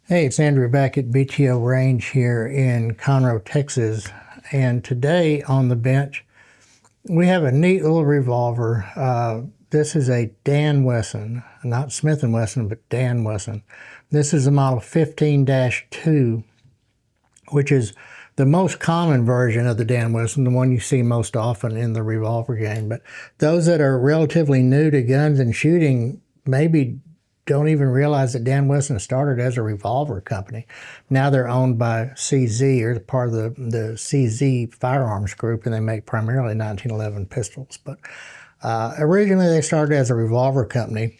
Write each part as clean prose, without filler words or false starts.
Hey, it's Andrew back at BTO Range here in Conroe, Texas. And today on the bench, we have a neat little revolver. This is a Dan Wesson, not Smith & Wesson, but Dan Wesson. This is a model 15-2, which is the most common version of the Dan Wesson, the one you see most often in the revolver game. But those that are relatively new to guns and shooting maybe don't even realize that Dan Wesson started as a revolver company. Now they're owned by CZ, or part of the CZ firearms group, and they make primarily 1911 pistols. But originally they started as a revolver company.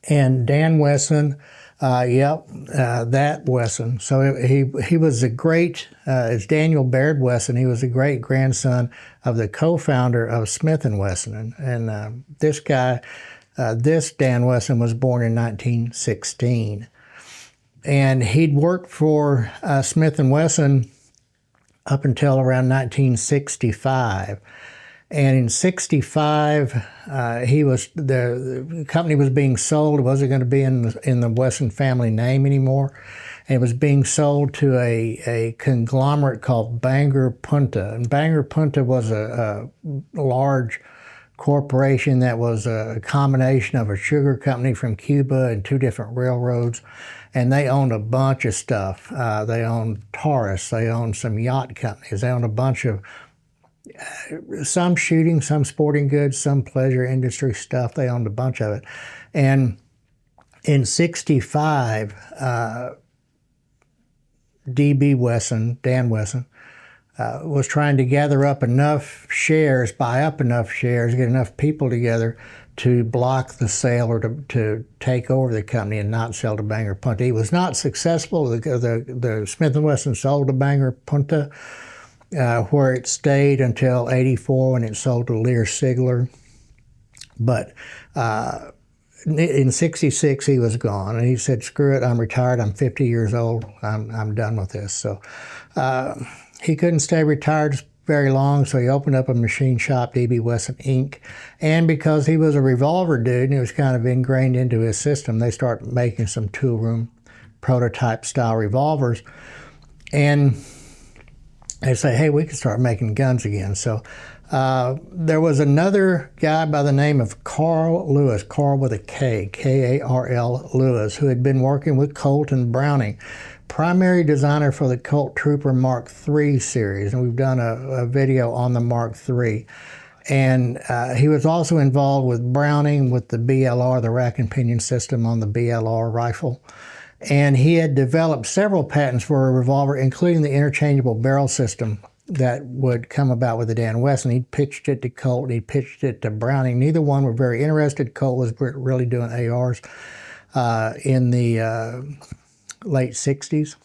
And Dan Wesson, that Wesson. So he was a great, it's Daniel Baird Wesson. He was a great grandson of the co-founder of Smith & Wesson. And this guy, this Dan Wesson was born in 1916. And he'd worked for Smith & Wesson up until around 1965. And in 65, the company was being sold. It wasn't going to be in the Wesson family name anymore. And it was being sold to a conglomerate called Bangor Punta. And Bangor Punta was a large corporation that was a combination of a sugar company from Cuba and two different railroads. And they owned a bunch of stuff. They owned Taurus. They owned some yacht companies. They owned a bunch of some shooting, some sporting goods, some pleasure industry stuff. They owned a bunch of it. And in 65, D.B. Wesson, Dan Wesson, was trying to gather up enough shares, buy up enough shares, get enough people together to block the sale or to take over the company and not sell to Bangor Punta. He was not successful. The Smith & Wesson sold to Bangor Punta, where it stayed until '84 when it sold to Lear Sigler. But in '66 he was gone, and he said, "Screw it, I'm retired. I'm 50 years old. I'm done with this." So he couldn't stay retired very long, so he opened up a machine shop, D.B. Wesson Inc. And because he was a revolver dude and he was kind of ingrained into his system, they started making some tool room prototype style revolvers. And they say, hey, we can start making guns again. So there was another guy by the name of Carl Lewis, Carl with a K, K-A-R-L Lewis, who had been working with Colt and Browning, primary designer for the Colt Trooper Mark III series. And we've done a video on the Mark III. And he was also involved with Browning with the BLR, the rack and pinion system on the BLR rifle. And he had developed several patents for a revolver, including the interchangeable barrel system that would come about with the Dan Wesson. He pitched it to Colt, and he pitched it to Browning. Neither one were very interested. Colt was really doing ARs in the late 60s.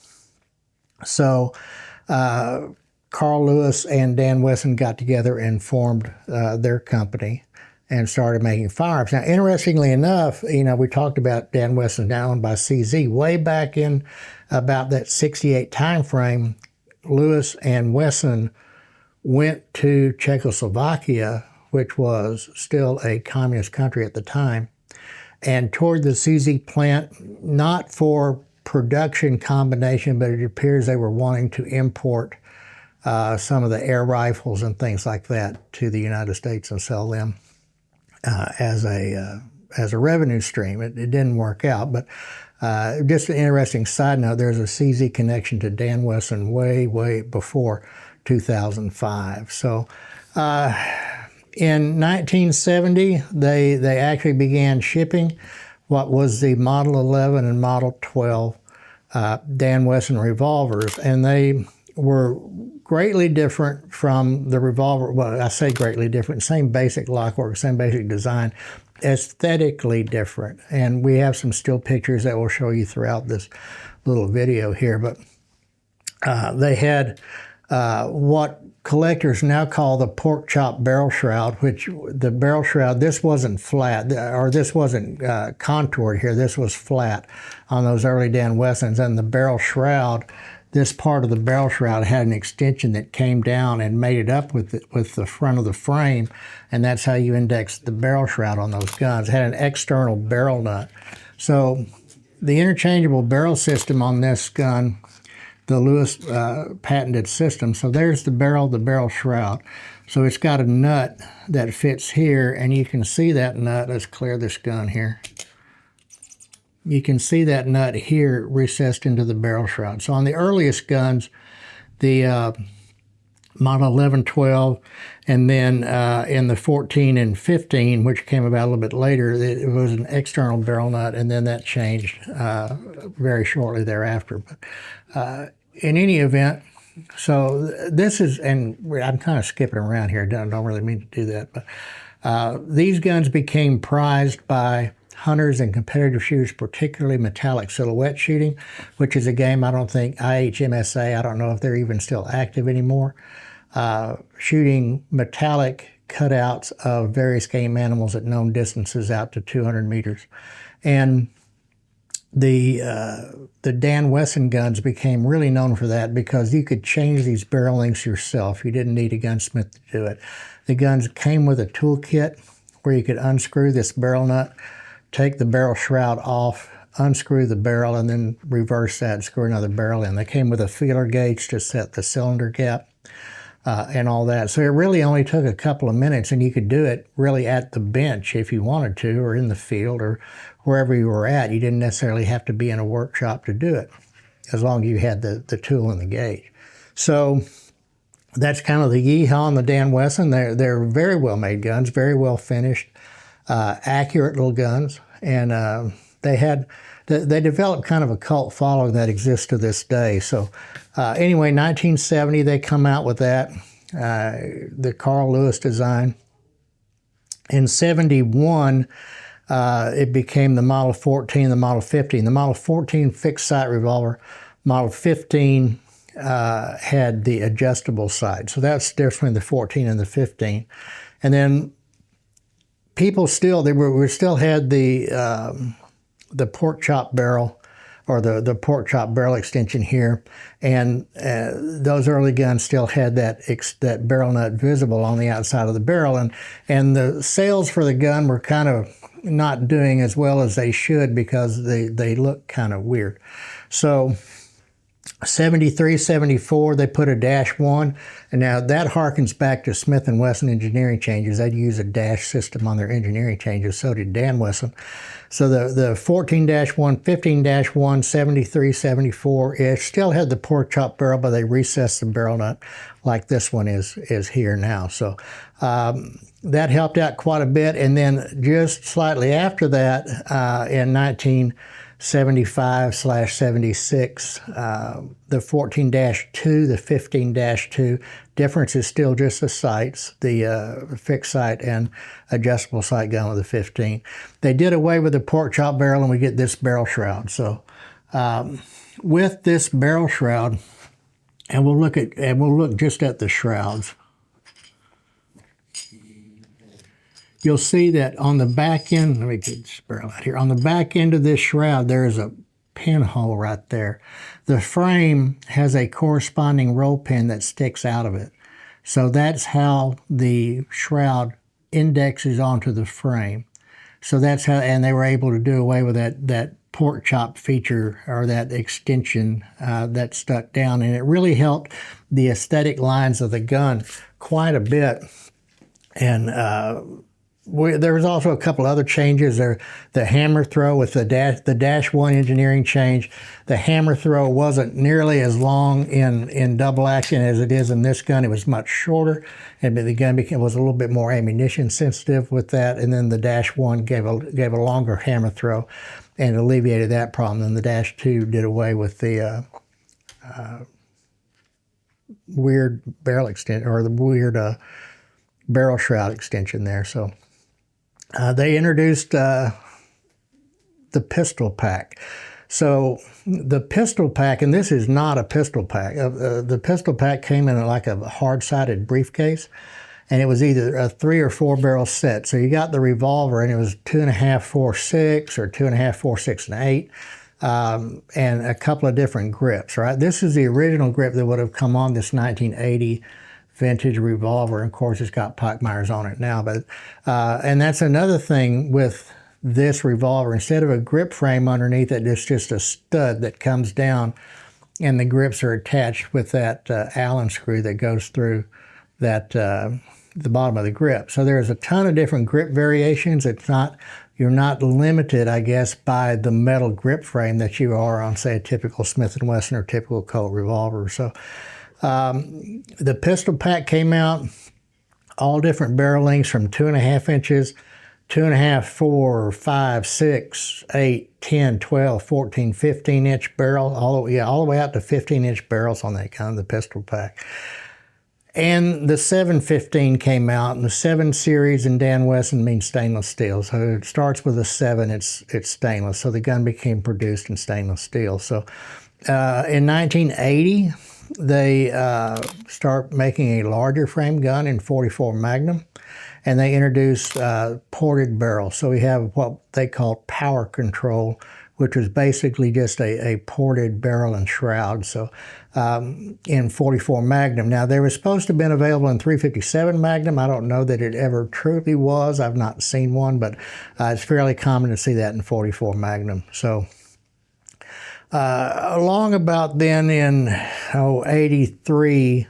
So Carl Lewis and Dan Wesson got together and formed their company and started making firearms. Now, interestingly enough, we talked about Dan Wesson now owned by CZ. Way back in about that 68 time frame, Lewis and Wesson went to Czechoslovakia, which was still a communist country at the time, and toured the CZ plant, not for production combination, but it appears they were wanting to import some of the air rifles and things like that to the United States and sell them as a revenue stream. It didn't work out, but just an interesting side note, there's a CZ connection to Dan Wesson way before 2005. So in 1970, they actually began shipping what was the Model 11 and Model 12 Dan Wesson revolvers, and they were greatly different from the revolver. Well, I say greatly different, same basic lockwork, same basic design, aesthetically different. And we have some still pictures that we'll show you throughout this little video here. But they had what collectors now call the pork chop barrel shroud, which the barrel shroud, this wasn't flat, or this wasn't contoured here, this was flat on those early Dan Wessons. And the barrel shroud, this part of the barrel shroud had an extension that came down and made it up with the front of the frame, and that's how you indexed the barrel shroud on those guns. It had an external barrel nut. So the interchangeable barrel system on this gun, the Lewis patented system. So there's the barrel shroud. So it's got a nut that fits here, and you can see that nut. Let's clear this gun here. You can see that nut here recessed into the barrel shroud. So on the earliest guns, the Model 11, 12, and then in the 14 and 15, which came about a little bit later, it was an external barrel nut, and then that changed very shortly thereafter. But in any event, so this is, and I'm kind of skipping around here, don't really mean to do that, but these guns became prized by hunters and competitive shooters, particularly metallic silhouette shooting, which is a game I don't think IHMSA, I don't know if they're even still active anymore, shooting metallic cutouts of various game animals at known distances out to 200 meters. And the Dan Wesson guns became really known for that because you could change these barrel lengths yourself. You didn't need a gunsmith to do it. The guns came with a toolkit where you could unscrew this barrel nut, take the barrel shroud off, unscrew the barrel, and then reverse that and screw another barrel in. They came with a feeler gauge to set the cylinder gap and all that. So it really only took a couple of minutes, and you could do it really at the bench if you wanted to, or in the field, or wherever you were at. You didn't necessarily have to be in a workshop to do it, as long as you had the tool and the gauge. So that's kind of the yeehaw on the Dan Wesson. They're very well made guns, very well finished, accurate little guns, and they developed kind of a cult following that exists to this day. So anyway, 1970 they come out with that, the Carl Lewis design. In 71, it became the Model 14, the Model 15. The Model 14 fixed sight revolver. Model 15 had the adjustable sight. So that's the difference between the 14 and the 15. And then people still, we still had the pork chop barrel, or the pork chop barrel extension here, and those early guns still had that barrel nut visible on the outside of the barrel, and the sales for the gun were kind of not doing as well as they should because they look kind of weird. So 73, 74, they put a -1, and now that harkens back to Smith & Wesson engineering changes. They'd use a dash system on their engineering changes, so did Dan Wesson. So the 14-1, 15-1, 73, 74, it still had the pork chop barrel, but they recessed the barrel nut like this one is here now. So that helped out quite a bit, and then just slightly after that, in 1975/76, the 14-2, the 15-2, difference is still just the sights, the fixed sight and adjustable sight gun with the 15. They did away with the pork chop barrel, and we get this barrel shroud. So with this barrel shroud, and we'll look just at the shrouds. You'll see that on the back end, let me get this barrel out here. On the back end of this shroud, there is a pinhole right there. The frame has a corresponding roll pin that sticks out of it. So that's how the shroud indexes onto the frame. So that's how, and they were able to do away with that pork chop feature, or that extension that stuck down. And it really helped the aesthetic lines of the gun quite a bit. And there was also a couple other changes there. The hammer throw with the -1 engineering change. The hammer throw wasn't nearly as long in double action as it is in this gun. It was much shorter, and the gun was a little bit more ammunition sensitive with that. And then the -1 gave a longer hammer throw, and alleviated that problem. And the -2 did away with the weird barrel extent, or the weird barrel shroud extension there. So. They introduced the pistol pack. So the pistol pack, and this is not a pistol pack. The pistol pack came in like a hard-sided briefcase, and it was either a 3 or 4 barrel set. So you got the revolver, and it was 2.5, 4, 6, or 2.5, 4, 6, and 8, and a couple of different grips. Right. This is the original grip that would have come on this 1980 vintage revolver. Of course, it's got Pike Myers on it now, but and that's another thing with this revolver. Instead of a grip frame underneath it, it's just a stud that comes down, and the grips are attached with that Allen screw that goes through that the bottom of the grip. So there's a ton of different grip variations. You're not limited, I guess, by the metal grip frame that you are on, say, a typical Smith & Wesson or typical Colt revolver. So the pistol pack came out, all different barrel lengths from 2.5 inches, 2.5, 4, 5, 6, 8, 10, 12, 14, 15-inch barrel, all the way out to 15-inch barrels on that gun, the pistol pack. And the 715 came out, and the 7 series in Dan Wesson means stainless steel. So it starts with a 7, it's stainless. So the gun became produced in stainless steel. So in 1980, they start making a larger frame gun in .44 Magnum, and they introduced ported barrels. So we have what they call power control, which was basically just a ported barrel and shroud. So in .44 Magnum. Now, they were supposed to have been available in .357 Magnum. I don't know that it ever truly was. I've not seen one, but it's fairly common to see that in .44 Magnum. So along about then in '83,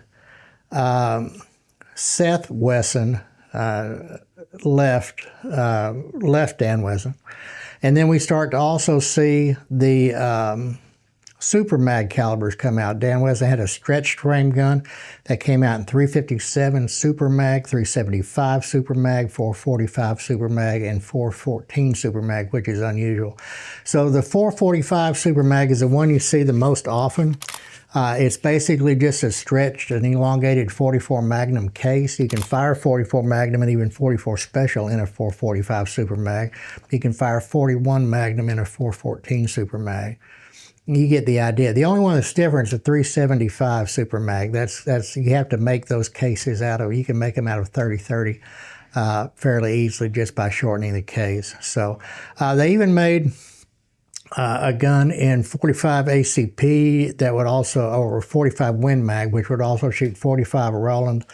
Seth Wesson left Dan Wesson. And then we start to also see the Super Mag calibers come out. Dan Wesson had a stretched frame gun that came out in .357 Super Mag, .375 Super Mag, .445 Super Mag, and .414 Super Mag, which is unusual. So the .445 Super Mag is the one you see the most often. It's basically just a stretched and elongated .44 Magnum case. You can fire .44 Magnum and even .44 Special in a .445 Super Mag. You can fire .41 Magnum in a .414 Super Mag. You get the idea. The only one that's different is a .375 Super Mag. That's you have to make those cases out of. You can make them out of 30-30 fairly easily just by shortening the case. So they even made a gun in .45 ACP that would also, or .45 Win Mag, which would also shoot .45 Roland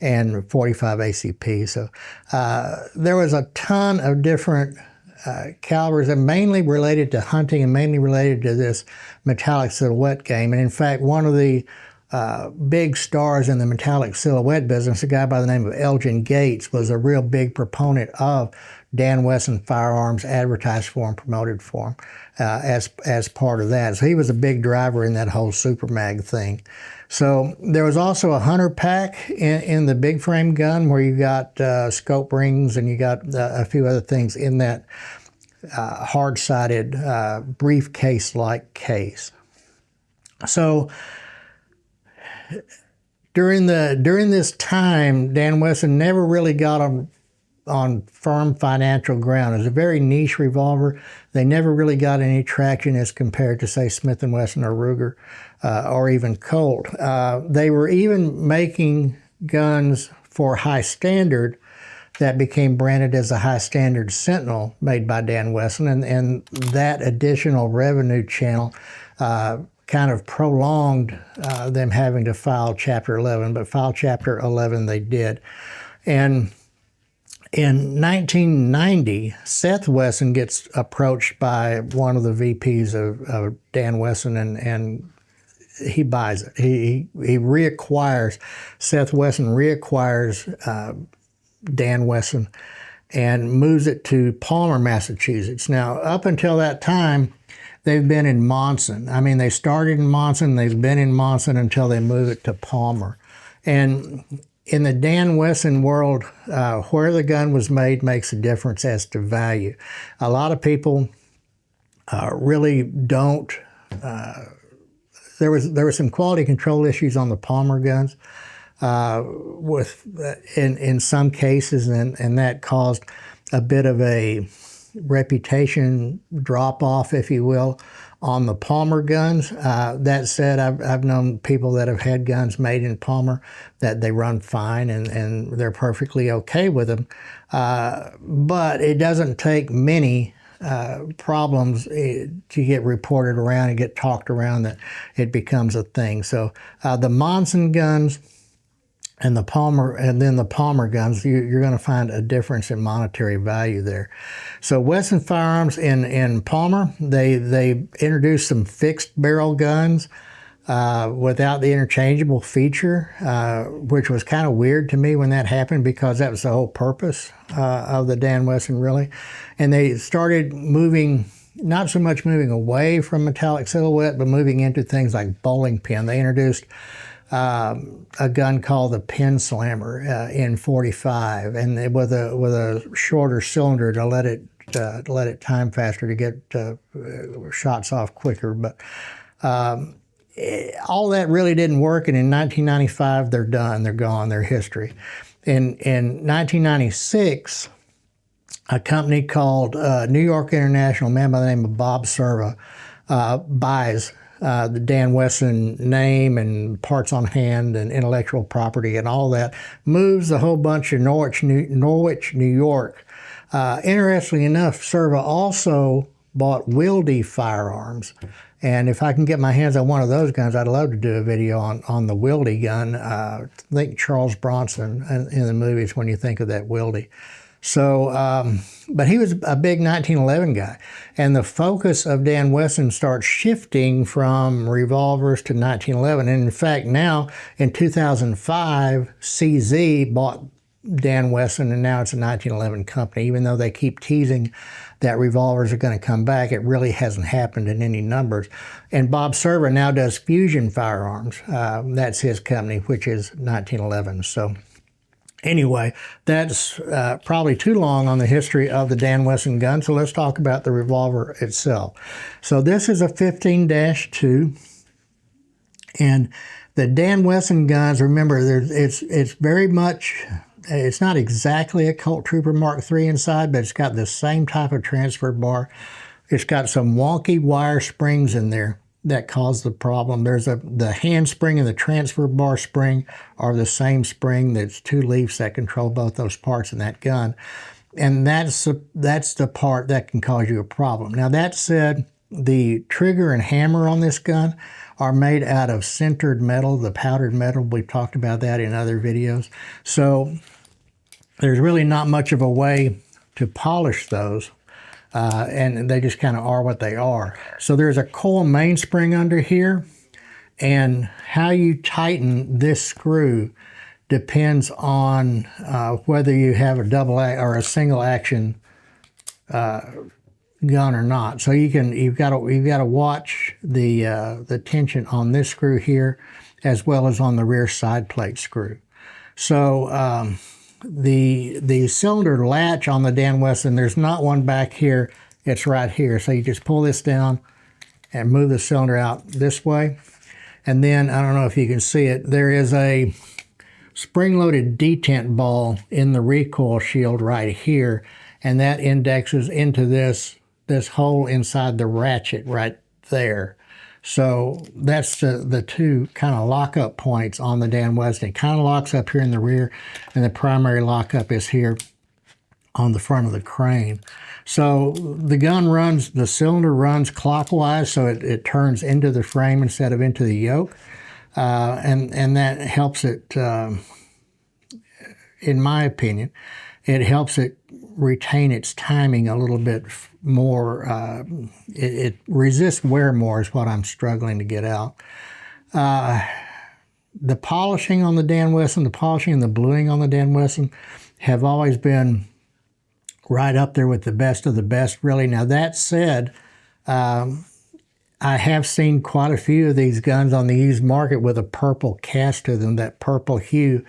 and .45 ACP. So there was a ton of different calibers, and mainly related to hunting and mainly related to this metallic silhouette game. And in fact, one of the big stars in the metallic silhouette business, a guy by the name of Elgin Gates, was a real big proponent of Dan Wesson firearms, advertised for him, promoted for him as part of that. So he was a big driver in that whole Super Mag thing. So there was also a hunter pack in the big frame gun where you got scope rings and you got a few other things in that hard-sided briefcase-like case. So during this time, Dan Wesson never really got on firm financial ground. It was a very niche revolver. They never really got any traction as compared to, say, Smith & Wesson or Ruger or even Colt. They were even making guns for high standard that became branded as the High Standard Sentinel, made by Dan Wesson, and that additional revenue channel kind of prolonged them having to file Chapter 11, but file Chapter 11 they did. And in 1990, Seth Wesson gets approached by one of the VPs of Dan Wesson, and he buys it. He reacquires, Seth Wesson reacquires Dan Wesson and moves it to Palmer, Massachusetts. Now, up until that time, they've been in Monson. I mean, they started in Monson, they've been in Monson until they move it to Palmer. And in the Dan Wesson world, where the gun was made makes a difference as to value. A lot of people really don't. There were some quality control issues on the Palmer guns in some cases, and that caused a bit of a reputation drop-off, if you will, on the Palmer guns. That said, I've known people that have had guns made in Palmer that they run fine and they're perfectly okay with them. But it doesn't take many problems to get reported around and get talked around that it becomes a thing. So the Monson guns and the Palmer, and then the Palmer guns, you're going to find a difference in monetary value there. So Wesson Firearms in Palmer, they introduced some fixed barrel guns without the interchangeable feature, which was kind of weird to me when that happened, because that was the whole purpose of the Dan Wesson, really. And they started moving, not so much moving away from metallic silhouette, but moving into things like bowling pin. They introduced a gun called the Pin Slammer in .45, and with a shorter cylinder to let it time faster, to get shots off quicker. But all that really didn't work, and in 1995 they're done, they're gone, they're history. In 1996, a company called New York International, a man by the name of Bob Serva, buys the Dan Wesson name and parts on hand and intellectual property and all that, moves a whole bunch of Norwich, New York. Interestingly enough, Serva also bought Wilde firearms. And if I can get my hands on one of those guns, I'd love to do a video on the Wilde gun. I think Charles Bronson in the movies when you think of that Wilde. So, but he was a big 1911 guy. And the focus of Dan Wesson starts shifting from revolvers to 1911. And in fact, now in 2005, CZ bought Dan Wesson, and now it's a 1911 company. Even though they keep teasing that revolvers are going to come back, it really hasn't happened in any numbers. And Bob Serva now does Fusion Firearms. That's his company, which is 1911. So anyway, that's probably too long on the history of the Dan Wesson gun, so let's talk about the revolver itself. So this is a 15-2, and the Dan Wesson guns, remember, it's very much, it's not exactly a Colt Trooper Mark III inside, but it's got the same type of transfer bar. It's got some wonky wire springs in there that cause the problem. There's the hand spring and the transfer bar spring are the same spring. That's two leaves that control both those parts in that gun. And that's the part that can cause you a problem. Now that said, the trigger and hammer on this gun are made out of sintered metal, the powdered metal. We've talked about that in other videos. So there's really not much of a way to polish those. And they just kind of are what they are. So there's a coil mainspring under here, and how you tighten this screw depends on whether you have a double or a single action gun or not. So you've got to watch the tension on this screw here, as well as on the rear side plate screw. So the cylinder latch on the Dan Wesson, there's not one back here, it's right here. So you just pull this down and move the cylinder out this way. And then, I don't know if you can see it, there is a spring-loaded detent ball in the recoil shield right here, and that indexes into this hole inside the ratchet right there. So that's the two kind of lockup points on the Dan Wesson. It kind of locks up here in the rear, and the primary lockup is here on the front of the crane. So the cylinder runs clockwise, so it turns into the frame instead of into the yoke. And that helps it, in my opinion, it helps it retain its timing a little bit more. It resists wear more is what I'm struggling to get out. The polishing on the Dan Wesson, the polishing and the bluing on the Dan Wesson have always been right up there with the best of the best, really. Now that said, I have seen quite a few of these guns on the used market with a purple cast to them, that purple hue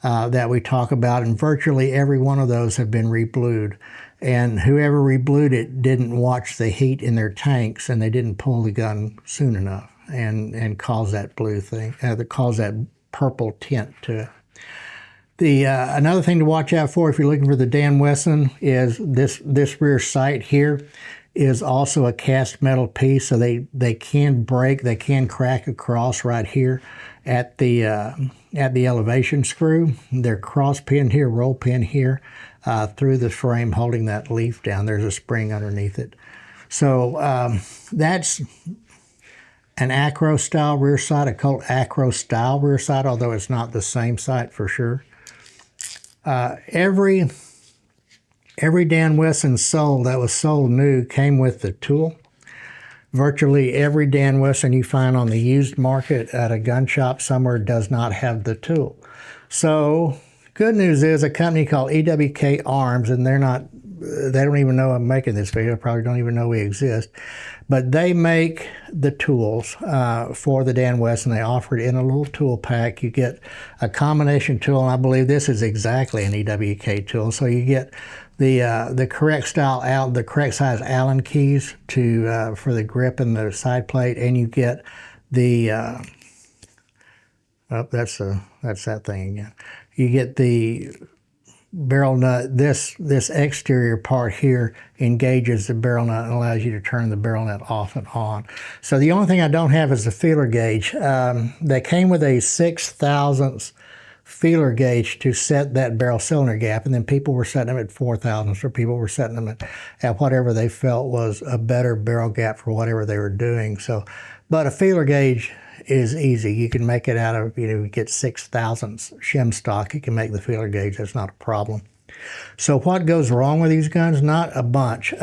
that we talk about, and virtually every one of those have been reblued. And whoever reblued it didn't watch the heat in their tanks, and they didn't pull the gun soon enough and cause that blue thing, cause that purple tint to it. Another thing to watch out for if you're looking for the Dan Wesson is this rear sight here is also a cast metal piece, so they can break, they can crack across right here at the elevation screw. They're cross pinned here, roll pin here through the frame holding that leaf down. There's a spring underneath it. So that's an acro style rear sight. I call it acro style rear sight, although it's not the same sight for sure. Every Dan Wesson sold that was sold new came with the tool. Virtually every Dan Wesson you find on the used market at a gun shop somewhere does not have the tool. So good news is a company called EWK Arms, and they don't even know I'm making this video, probably don't even know we exist, but they make the tools for the Dan Wesson. They offer it in a little tool pack. You get a combination tool, and I believe this is exactly an EWK tool. So you get the correct style the correct size Allen keys for the grip and the side plate, and you get the that's that thing again. You get the barrel nut. This exterior part here engages the barrel nut and allows you to turn the barrel nut off and on. So the only thing I don't have is the feeler gauge. They came with a 6/1000 feeler gauge to set that barrel cylinder gap, and then people were setting them at 4/1000, or people were setting them at whatever they felt was a better barrel gap for whatever they were doing. So, but a feeler gauge is easy. You can make it out of, you get 6/1000 shim stock. You can make the feeler gauge. That's not a problem. So what goes wrong with these guns? Not a bunch.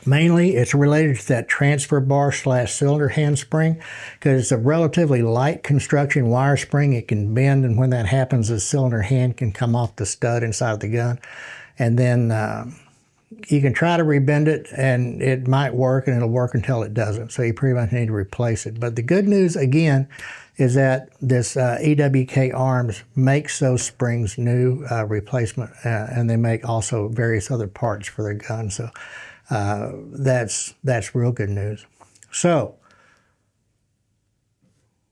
Mainly, it's related to that transfer bar / cylinder handspring, because it's a relatively light construction wire spring. It can bend, and when that happens, the cylinder hand can come off the stud inside the gun. And then you can try to rebend it, and it might work, and it'll work until it doesn't. So you pretty much need to replace it. But the good news, again, is that this EWK Arms makes those springs new, replacement, and they make also various other parts for their gun. So that's real good news. So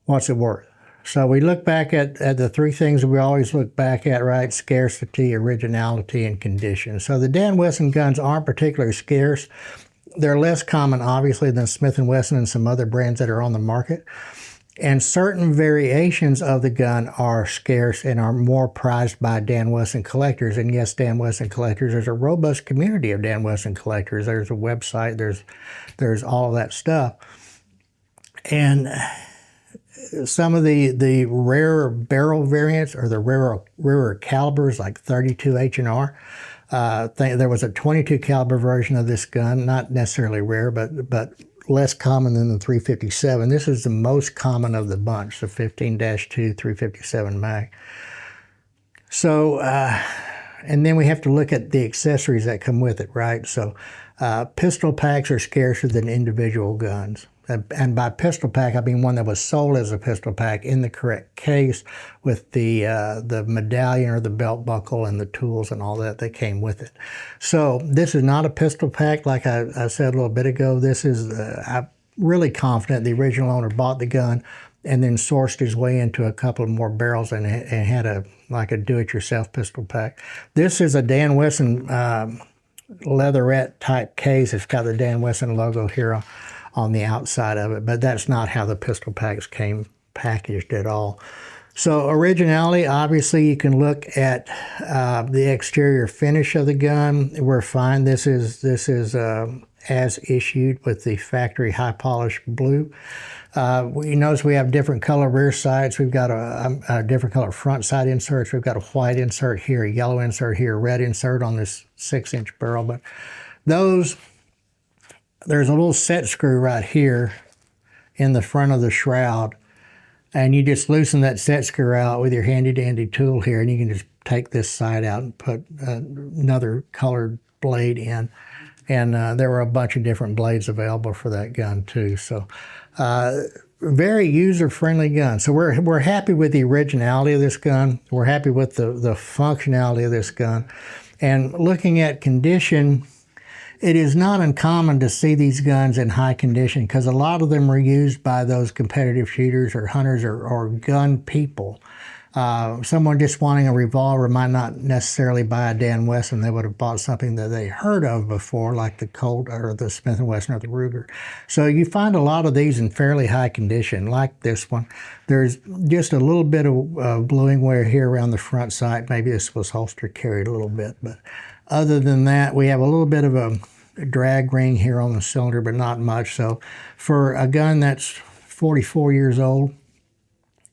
what's it worth? So we look back at the three things that we always look back at, right? Scarcity, originality, and condition. So the Dan Wesson guns aren't particularly scarce. They're less common, obviously, than Smith & Wesson and some other brands that are on the market. And certain variations of the gun are scarce and are more prized by Dan Wesson collectors. And yes, Dan Wesson collectors, there's a robust community of Dan Wesson collectors. There's a website, there's all of that stuff. And some of the rarer barrel variants, or the rarer calibers, like 32 H&R. There was a 22 caliber version of this gun, not necessarily rare, but less common than the 357. This is the most common of the bunch, the 15-2 357 mag. So, and then we have to look at the accessories that come with it, right? So pistol packs are scarcer than individual guns. And by pistol pack, I mean one that was sold as a pistol pack in the correct case with the medallion or the belt buckle and the tools and all that came with it. So this is not a pistol pack like I said a little bit ago. This is, I'm really confident the original owner bought the gun and then sourced his way into a couple of more barrels and had like a do-it-yourself pistol pack. This is a Dan Wesson leatherette type case. It's got the Dan Wesson logo here on the outside of it, but that's not how the pistol packs came packaged at all. So originality, obviously you can look at the exterior finish of the gun. We're fine. This is as issued with the factory high polish blue. You notice we have different color rear sights. We've got a different color front sight inserts. We've got a white insert here, a yellow insert here, a red insert on this 6-inch barrel. But there's a little set screw right here in the front of the shroud, and you just loosen that set screw out with your handy dandy tool here, and you can just take this side out and put another colored blade in. And there were a bunch of different blades available for that gun too. So very user-friendly gun. So we're happy with the originality of this gun. We're happy with the functionality of this gun. And looking at condition, it is not uncommon to see these guns in high condition because a lot of them were used by those competitive shooters or hunters or gun people. Someone just wanting a revolver might not necessarily buy a Dan Wesson. They would have bought something that they heard of before, like the Colt or the Smith & Wesson or the Ruger. So you find a lot of these in fairly high condition, like this one. There's just a little bit of bluing wear here around the front sight. Maybe this was holster carried a little bit, but other than that, we have a little bit of drag ring here on the cylinder, but not much. So for a gun that's 44 years old,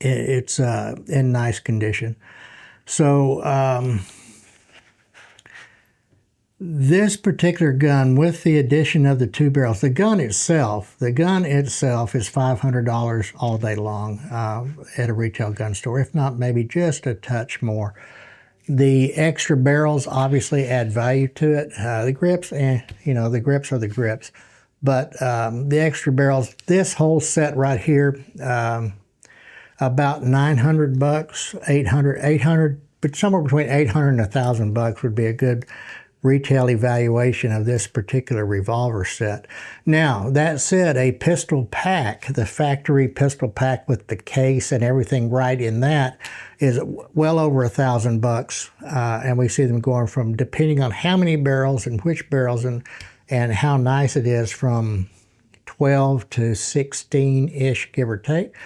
it's in nice condition. So this particular gun, with the addition of the 2 barrels, the gun itself is $500 all day long at a retail gun store, if not maybe just a touch more. The extra barrels obviously add value to it. The grips, the grips are the grips. But the extra barrels, this whole set right here, about $900, 800, but somewhere between 800 and $1,000 would be a good retail evaluation of this particular revolver set. Now, that said, a pistol pack, the factory pistol pack with the case and everything right in that, is well over $1,000, and we see them going from, depending on how many barrels and which barrels and how nice it is, from 12 to 16-ish, give or take.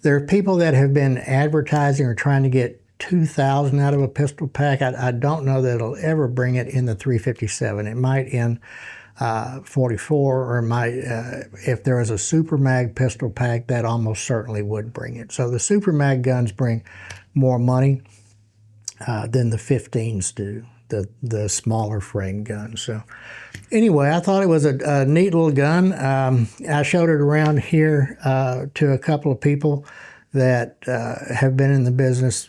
There are people that have been advertising or trying to get 2,000 out of a pistol pack. I don't know that it'll ever bring it in the 357. It might in 44, or it might, if there was a Super Mag pistol pack, that almost certainly would bring it. So the Super Mag guns bring more money than the 15s do, the smaller frame guns. So anyway, I thought it was a neat little gun. I showed it around here to a couple of people that have been in the business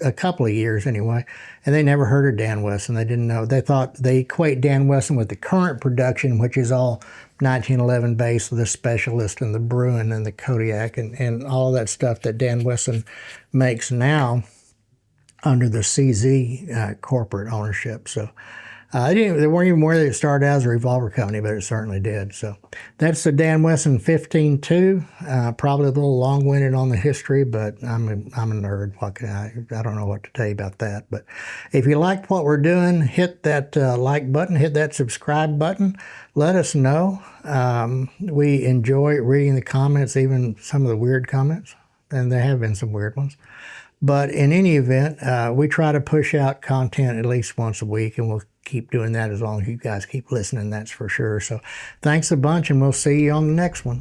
a couple of years anyway, and they never heard of Dan Wesson. They didn't know. They thought, they equate Dan Wesson with the current production, which is all 1911 base, with the Specialist and the Bruin and the Kodiak and all that stuff that Dan Wesson makes now under the CZ corporate ownership. So they weren't even aware that it started out as a revolver company, but it certainly did. So that's the Dan Wesson 15-2. Probably a little long-winded on the history, but I'm a nerd. What can I don't know what to tell you about that. But if you liked what we're doing, hit that like button, hit that subscribe button. Let us know. We enjoy reading the comments, even some of the weird comments, and there have been some weird ones. But in any event, we try to push out content at least once a week, and we'll keep doing that as long as you guys keep listening, that's for sure. So thanks a bunch, and we'll see you on the next one.